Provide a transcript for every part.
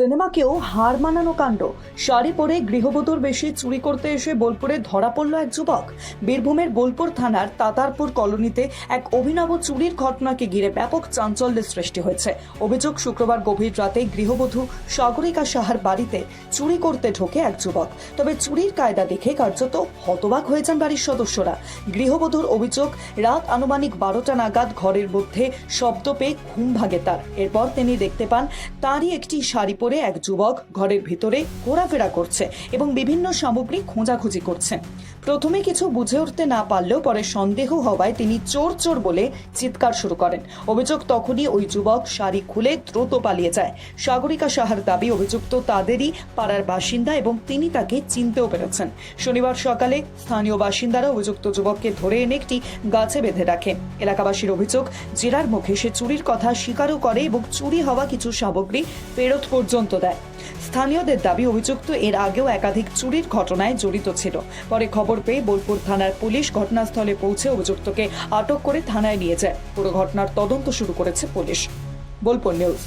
সিনেমাকেও হার মানানো কাণ্ড। শাড়ি পরে গৃহবধূর বেশে চুরি করতে এসে বোলপুরে ধরা পড়ল এক যুবক। বীরভূমের বোলপুর থানার তাতারপুর কলোনিতে এক অভিনব চুরির ঘটনাকে ঘিরে ব্যাপক চাঞ্চল্যের সৃষ্টি হয়েছে। অভিযোগ, শুক্রবার গভীর রাতে গৃহবধূ সাগরিকা সাহার বাড়িতে চুরি করতে ঢোকে এক যুবক। তবে চুরির কায়দা দেখে কার্যত হতবাক হয়ে যান বাড়ির সদস্যরা। গৃহবধূর অভিযোগ, রাত আনুমানিক 12টা নাগাদ ঘরের মধ্যে শব্দ পেয়ে ঘুম ভাঙে তার। এরপর তিনি দেখতে পান তারই একটি শাড়ি পরে এক যুবক ঘরের ভিতরে ঘোরাফেরা করছে এবং বিভিন্ন সামগ্রী খোঁজাখুঁজি করছে। প্রথমে কিছু বুঝে উঠতে না পারলেও পরে সন্দেহ হওয়ায় তিনি চোর চোর বলে চিৎকার শুরু করেন। অভিযোগ, তখনই ওই যুবক শাড়ি খুলে দ্রুত পালিয়ে যায়। সাগরিকা সাহার দাবি, অভিযুক্ত তাদেরই পাড়ার বাসিন্দা এবং তিনি তাকে চিনতেও পেরেছেন। শনিবার সকালে স্থানীয় বাসিন্দারা অভিযুক্ত যুবককে ধরে এনে একটি গাছে বেঁধে রাখে। এলাকাবাসীর অভিযোগ, জেরার মুখে সে চুরির কথা স্বীকারও করে এবং চুরি হওয়া কিছু সামগ্রী ফেরত পর্যন্ত দেয়। স্থানীয়দের দাবি, অভিযুক্ত এর আগেও একাধিক চুরির ঘটনায় জড়িত ছিল। পরে খবর পেয়ে বোলপুর থানার পুলিশ ঘটনাস্থলে পৌঁছে অভিযুক্তকে আটক করে থানায় নিয়ে যায়। পুরো ঘটনার তদন্ত শুরু করেছে পুলিশ। বোলপুর নিউজ।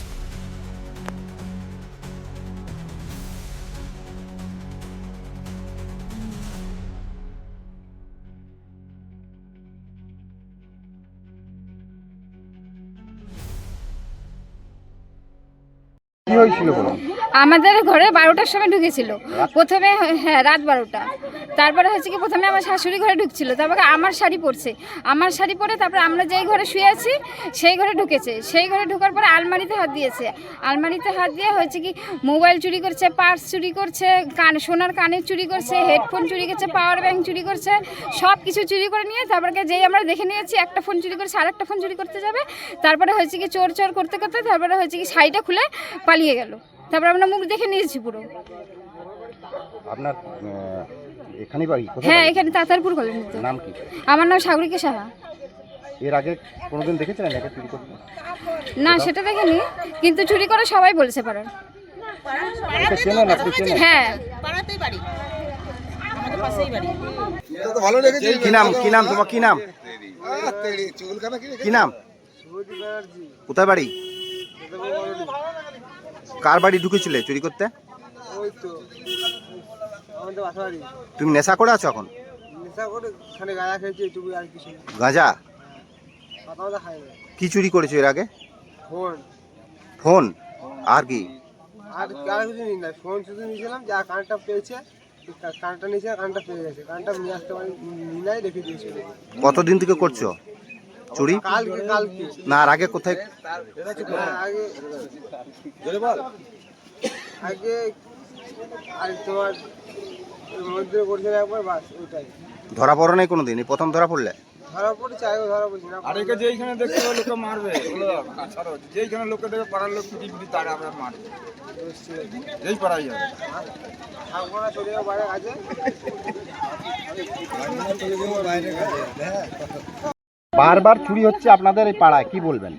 কি হয়েছিল বলুন? আমাদের ঘরে 12টার সময় ঢুকেছিল প্রথমে। হ্যাঁ, রাত 12টা। তারপরে হচ্ছে কি, প্রথমে আমার শাশুড়ি ঘরে ঢুকছিল, তারপরে আমার শাড়ি পরে তারপরে আমরা যেই ঘরে শুয়ে আছি সেই ঘরে ঢুকেছে। সেই ঘরে ঢোকার পরে আলমারিতে হাত দিয়ে হচ্ছে কি মোবাইল চুরি করছে, পার্স চুরি করছে, সোনার কানের চুরি করছে, হেডফোন চুরি করছে, পাওয়ার ব্যাংক চুরি করছে, সব কিছু চুরি করে নিয়ে তারপরে যেই আমরা দেখে নিয়েছি একটা ফোন চুরি করছে, আর একটা ফোন চুরি করতে যাবে। তারপরে হচ্ছে কি চোর করতে তারপরে হচ্ছে কি শাড়িটা খুলে পালিয়ে গেল। তারপর আমরা মুখ দেখে নিয়েছি পুরো। আপনার এখানেই বাড়ি? হ্যাঁ, এখানে তাতারপুর কলোনিতে। নাম কি? আমার নাম সাগরিকা সাহা। এর আগে কোনোদিন দেখেছেন একা চুরি করতে? না, সেটা দেখিনি, কিন্তু চুরি করে সবাই বলেছে পাড়ার। এটা চেনেন আপনি? চেনেন? হ্যাঁ, পাড়াতেই বাড়ি, আমাদের পাশেই বাড়ি। কি নাম? কি নাম তোমার? কি নাম? কি নাম? কোথায় বাড়ি? কার বাড়ি ঢুকেছিলে চুরি করতে? তুমি নেশা করে আছো এখন? গাঁজা? কি চুরি করেছো এর আগে? ফোন আর কি? আর কিছু নিই না, ফোন শুধু নিয়েছিলাম, যা কানটা পেয়েছে কানটা নিয়েছে, কানটা পেয়ে গেছে, কানটা নিয়ে আসতে পারি নাই, রেখে দিয়েছিল। কতদিন থেকে করছো চুরি? কালকে না, আর আগে কোথায়? আগে আর তোমার মন্দিরে করছিল একবার, বাস ওইটাই। ধরা পড়ো নাই কোনোদিন? এই প্রথম ধরা পড়লে? ধরা পড়েছে, আগে ধরা পড়ছি না। আর একে যেইখানে দেখতে হবে লোকে মারবে, যেইখানে লোকে দেখে পাড়ার লোক পিটি পিটি তারা আমরা মারবে, এই পাড়াই যাবে। থাকবো না, চলে যাবো বাইরে কাজে। বারবার চুরি হচ্ছে আপনাদের এই পাড়ায়, কি বলবেন?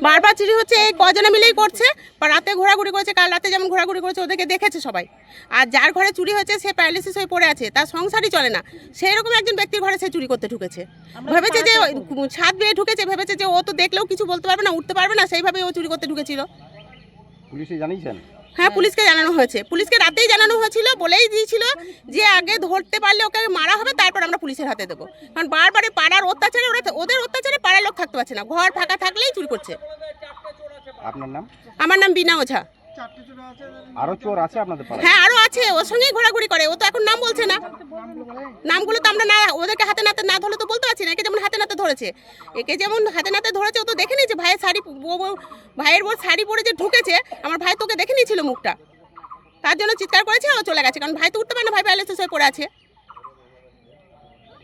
বারবার চুরি হচ্ছে, এই কজনে মিলেই করছে। বা রাতে ঘোরাঘুরি করেছে, কাল রাতে যেমন ঘোরাঘুরি করেছে, ওদেরকে দেখেছে সবাই। আর যার ঘরে চুরি হয়েছে সে প্যারালিসিস হয়ে পড়ে আছে, তার সংসারই চলে না, সেই রকম একজন ব্যক্তির ঘরে সে চুরি করতে ঢুকেছে। ভেবেছে যে ছাদ বেয়ে ঢুকেছে, ভেবেছে যে ও তো দেখলেও কিছু বলতে পারবে না, উঠতে পারবে না, সেইভাবে ও চুরি করতে ঢুকেছিল। পুলিশে জানিয়েছেন? হ্যাঁ, পুলিশকে জানানো হয়েছে। পুলিশকে রাতেই জানানো হয়েছিল, বলেই দিয়েছিল যে আগে ধরতে পারলে ওকে মারা হবে, তারপর আমরা পুলিশের হাতে দেবো। কারণ বারবারে পাড়ার অত্যাচারে, ওদের অত্যাচারে পাড়ার লোক থাকতে পারছে না, ঘর ফাঁকা থাকলেই চুরি করছে। আপনার নাম? আমার নাম বিনা ওঝা। আরো চোর আছে আপনাদের পাড়ায়? হ্যাঁ, আরো আছে, ওর সঙ্গেই ঘোরাঘুরি করে। ও তো এখন নাম বলছে না, নামগুলো তো আমরা না ওদেরকে হাতে নাতে না ধরলে তো বলতে পারছি না। একে যেমন হাতে নাতে ধরেছে, ও তো দেখে নিয়েছে। ভাইয়ের বোর শাড়ি পরে যে ঢুকেছে, আমার ভাই তোকে দেখে নিয়েছিল মুখটা, তার জন্য চিৎকার করেছে, ও চলে গেছে। কারণ ভাই তো উঠতে পারে না, ভাই প্যারালাইসিস হয়ে পড়ে আছে।